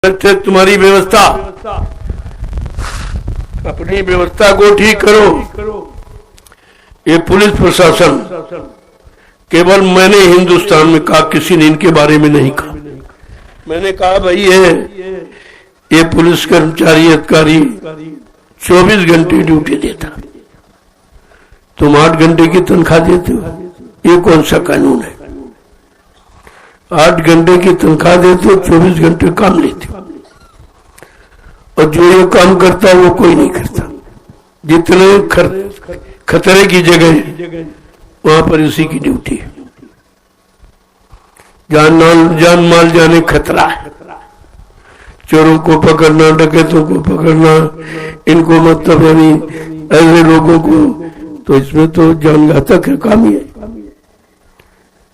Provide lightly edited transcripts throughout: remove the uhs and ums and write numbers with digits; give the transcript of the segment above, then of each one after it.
तुम्हारी व्यवस्था, अपनी व्यवस्था को ठीक करो। ये पुलिस प्रशासन, केवल मैंने हिंदुस्तान में कहा, किसी ने इनके बारे में नहीं कहा। मैंने कहा भाई ये पुलिस कर्मचारी अधिकारी 24 घंटे ड्यूटी देता, तुम 8 घंटे की तनख्वाह देते हो, ये कौन सा कानून है? 8 घंटे की तनख्वाह देते हो, 24 घंटे काम लेते हो, और जो ये काम करता है वो कोई नहीं करता। जितने खतरे की जगह वहां पर इसी की ड्यूटी है। जान माल जाने खतरा है। चोरों को पकड़ना, डकैतों को पकड़ना, इनको मतलब यानी ऐसे लोगों को, तो इसमें तो जान घातक है काम ही है।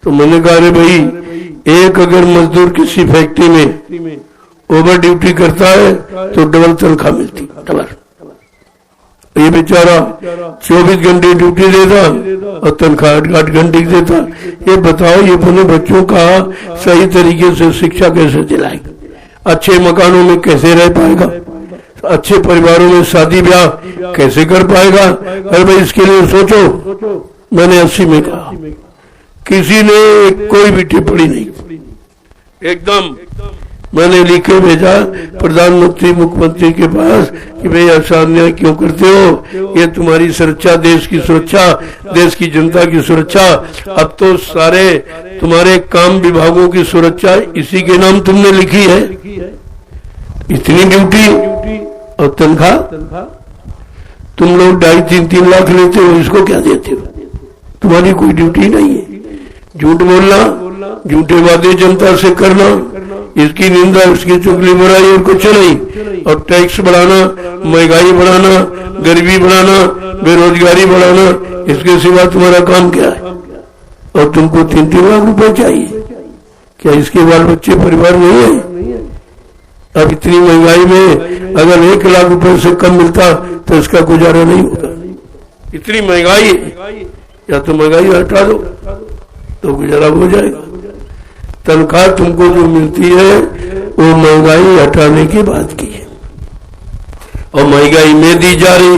तो मैंने कहा रे भाई, एक अगर मजदूर किसी फैक्ट्री में ओवर ड्यूटी करता है तो डबल तनख्वाह मिलती, डबल। ये बेचारा 24 घंटे ड्यूटी देता और तनख्वाह 8 घंटे की देता। ये बताओ, ये अपने बच्चों का सही तरीके से शिक्षा कैसे दिलाएगा? अच्छे मकानों में कैसे रह पाएगा? अच्छे परिवारों में शादी ब्याह कैसे कर पाएगा? अरे भाई, इसके लिए सोचो। मैंने 80 में कहा, किसी ने कोई भी टिप्पणी नहीं, एकदम मैंने लिखे भेजा प्रधानमंत्री मुख्यमंत्री के पास कि भाई ऐसा अन्याय क्यों करते हो? ये तुम्हारी सुरक्षा, देश की सुरक्षा, देश की जनता की सुरक्षा, अब तो सारे तुम्हारे काम विभागों की सुरक्षा इसी के नाम तुमने लिखी है। इतनी ड्यूटी और तनख्वाह, तुम लोग 2.5-3 लाख लेते हो, इसको क्या देते हो? तुम्हारी कोई ड्यूटी नहीं है। झूठ बोलना, झूठे वादे जनता से करना, इसकी निंदा, उसकी चुगली बुराई और कुछ नहीं। और टैक्स बढ़ाना, महंगाई बढ़ाना, गरीबी बढ़ाना, बेरोजगारी बढ़ाना, इसके सिवा तुम्हारा काम क्या है? और तुमको 3-3 लाख रुपए चाहिए, क्या इसके बाल बच्चे परिवार नहीं है? अब इतनी महंगाई में अगर 1 लाख रुपए से कम मिलता तो इसका गुजारा नहीं होगा। इतनी महंगाई, या तो महंगाई हटा दो तो गुजारा हो जाएगा। तनख्वाह तुमको जो मिलती है वो महंगाई हटाने की बात की है, और महंगाई में दी जा रही,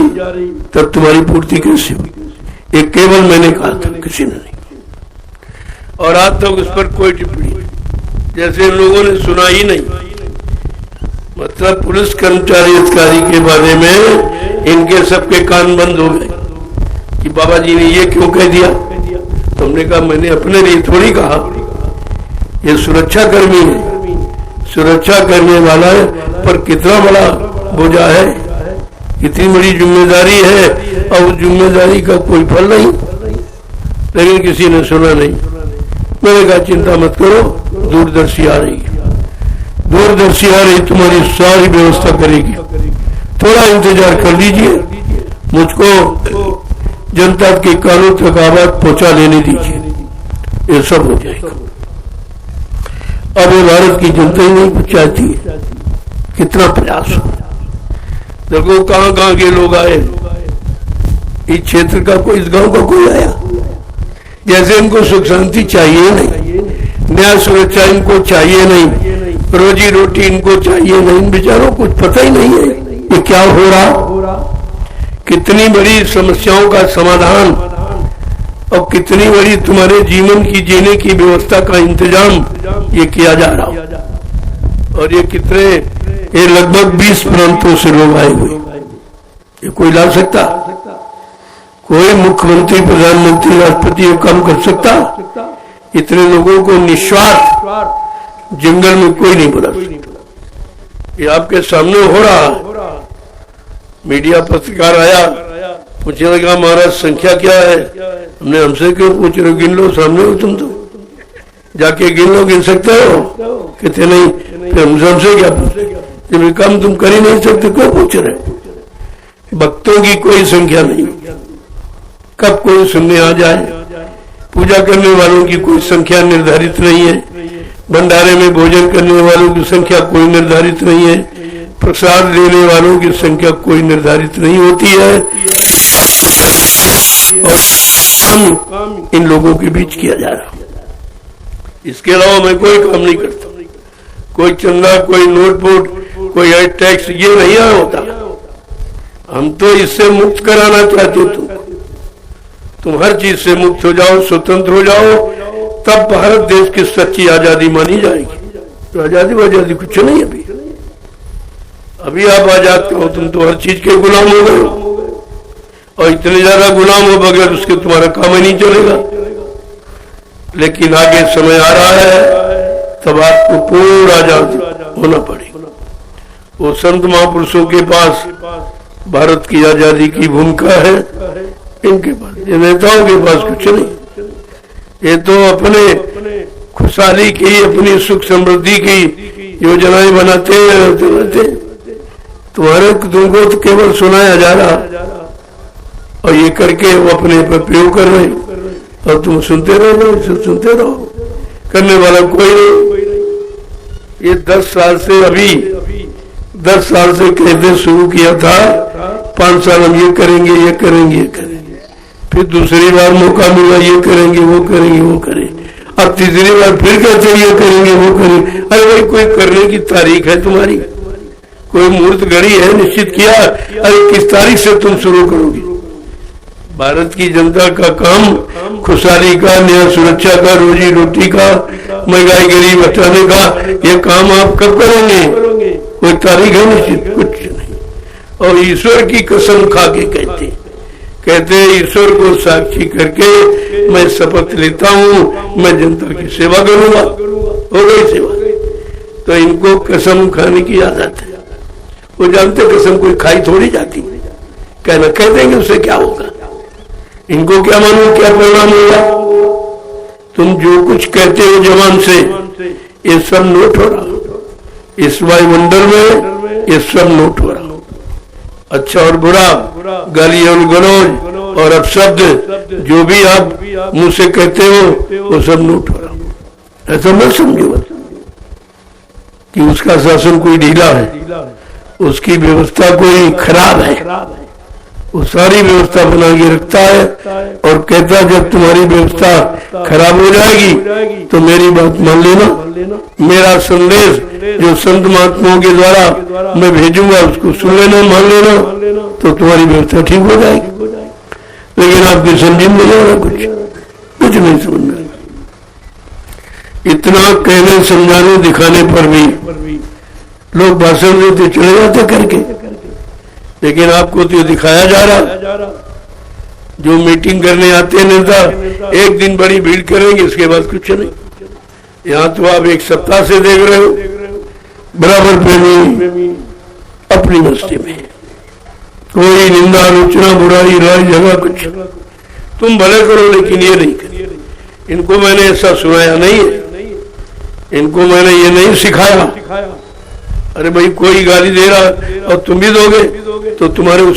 तब तुम्हारी पूर्ति कैसे हुई? ये केवल मैंने कहा था, किसी ने नहीं। और आज तक उस पर कोई टिप्पणी, जैसे लोगों ने सुना ही नहीं। मतलब पुलिस कर्मचारी अधिकारी के बारे में इनके सबके कान बंद हो गए कि बाबा जी ने ये क्यों कह दिया। तुमने कहा, मैंने अपने लिए थोड़ी कहा, ये सुरक्षा कर्मी है, सुरक्षा करने वाला है, पर कितना बड़ा बोझा है, कितनी बड़ी जिम्मेदारी है, और उस जिम्मेदारी का कोई फल नहीं। लेकिन किसी ने सुना नहीं। मैंने कहा, चिंता मत करो, दूरदर्शी आ रही है, दूरदर्शी आ रही, तुम्हारी सारी व्यवस्था करेगी, थोड़ा इंतजार कर लीजिए, मुझको जनता के कानों तक आवाज पहुंचा लेने दीजिए, ये सब हो जाएगा। अब ये भारत की जनता ही नहीं चाहती है, कितना प्रयास हो। देखो कहां के लोग आए, इस क्षेत्र का कोई, इस गांव का कोई आया, जैसे इनको सुख शांति चाहिए नहीं, न्याय सुरक्षा इनको चाहिए नहीं, रोजी रोटी इनको चाहिए नहीं। इन बेचारों को कुछ पता ही नहीं है ये क्या हो रहा, कितनी बड़ी समस्याओं का समाधान और कितनी बड़ी तुम्हारे जीवन की जीने की व्यवस्था का इंतजाम ये किया जा रहा। और ये कितने, ये लगभग 20 प्रांतों से लोग आए हुए, ये कोई ला सकता? कोई मुख्यमंत्री, प्रधानमंत्री, राष्ट्रपति ये काम कर सकता? इतने लोगों को निस्वार्थ जंगल में कोई नहीं बुला सकता। ये आपके सामने हो रहा। मीडिया पत्रकार आया, पूछने लगा, महाराज संख्या क्या है? हमने, हमसे क्यों पूछ रहे हो, गिन लो, सामने हो तुम, तो जाके गिन लो, गिन सकते हो? कहते नहीं। फिर हमसे क्या पूछे, जब काम तुम कर ही नहीं सकते, क्यों पूछ रहे? भक्तों की कोई संख्या नहीं, कब कोई सुनने आ जाए। पूजा करने वालों की कोई संख्या निर्धारित नहीं है, भंडारे में भोजन करने वालों की संख्या कोई निर्धारित नहीं है, प्रसाद देने वालों की संख्या कोई निर्धारित नहीं होती है, और काम इन लोगों के बीच किया जा रहा है। इसके अलावा मैं कोई काम नहीं करता। कोई चंदा, कोई नोटबुक, कोई टैक्स, ये नहीं होता। हम तो इससे मुक्त कराना चाहते हो तुम हर चीज से मुक्त हो जाओ, स्वतंत्र हो जाओ, तब भारत देश की सच्ची आजादी मानी जाएगी। तो आजादी कुछ नहीं। अभी आप आजाद कहो, तुम तो हर चीज के गुलाम हो गए और इतने ज्यादा गुलाम हो, बगैर उसके तुम्हारा काम ही नहीं चलेगा। लेकिन आगे समय आ रहा है, तब आपको पूरा आजाद होना पड़ेगा। वो संत महापुरुषों के पास भारत की आजादी की भूमिका है, इनके पास, ये नेताओं के पास कुछ नहीं। ये तो अपने खुशहाली की, अपनी सुख समृद्धि की योजनाएं बनाते हैं। तुमको तो केवल सुनाया जा रहा और ये करके वो अपने पर प्रयोग कर रहे, और तुम सुनते रहो, करने वाला कोई नहीं। ये 10 साल से, अभी 10 साल से कहते शुरू किया था, 5 साल हम ये करेंगे, फिर दूसरी बार मौका मिला, ये करेंगे, वो करेंगे, अब तीसरी बार फिर कहते ये करेंगे, वो करेंगे। अरे भाई, कोई करने की तारीख है तुम्हारी? कोई मुहूर्त घड़ी है, निश्चित किया? अरे किस तारीख से तुम शुरू करोगे? भारत की जनता का काम खुशहाली का, न्याय सुरक्षा का, रोजी रोटी का, महंगाई गरीब हटाने का, ये काम आप कब करेंगे? कोई तारीख है निश्चित? कुछ नहीं। और ईश्वर की कसम खा के कहते ईश्वर को साक्षी करके मैं शपथ लेता हूँ, मैं जनता की सेवा करूंगा। हो गई सेवा। तो इनको कसम खाने की आदत है। वो जानते कसम कोई खाई थोड़ी जाती, कहना कह देंगे, उससे क्या होगा? इनको क्या मालूम क्या परिणाम होगा? तुम जो कुछ कहते हो जवान से, ये सब नोट हो रहा। इस वायुमंडल में ये सब नोट हो रहा। अच्छा और बुरा, गाली और गलौज और अपशब्द, जो भी आप मुंह से कहते हो, वो सब नोट हो रहा। ऐसा मत समझो कि उसका शासन कोई ढीला है, उसकी व्यवस्था कोई खराब है। वो सारी व्यवस्था बना के रखता है और कहता जब तुम्हारी व्यवस्था खराब हो जाएगी तो मेरी बात मान लेना, मेरा संदेश जो संत महात्माओं के द्वारा मैं भेजूंगा उसको सुन लेना, मान लेना, तो तुम्हारी व्यवस्था ठीक हो जाएगी। लेकिन आपकी समझ में नहीं आना, कुछ नहीं समझना। इतना कहने, समझाने, दिखाने पर भी लोग भाषण देते चले जाते करके, लेकिन आपको तो दिखाया जा रहा। जो मीटिंग करने आते हैं नेता, एक दिन बड़ी भीड़ करेंगे, उसके बाद कुछ नहीं। यहाँ तो आप एक सप्ताह से देख रहे हो, बराबर प्रेमी अपनी मस्ती में, कोई निंदा, आलोचना, बुराई, राय, झगड़ा कुछ। तुम भले करो लेकिन ये नहीं करो। इनको मैंने ऐसा सुनाया नहीं है, इनको मैंने ये नहीं सिखाया। अरे भाई, कोई गाली दे रहा और तुम भी दोगे तो तुम्हारे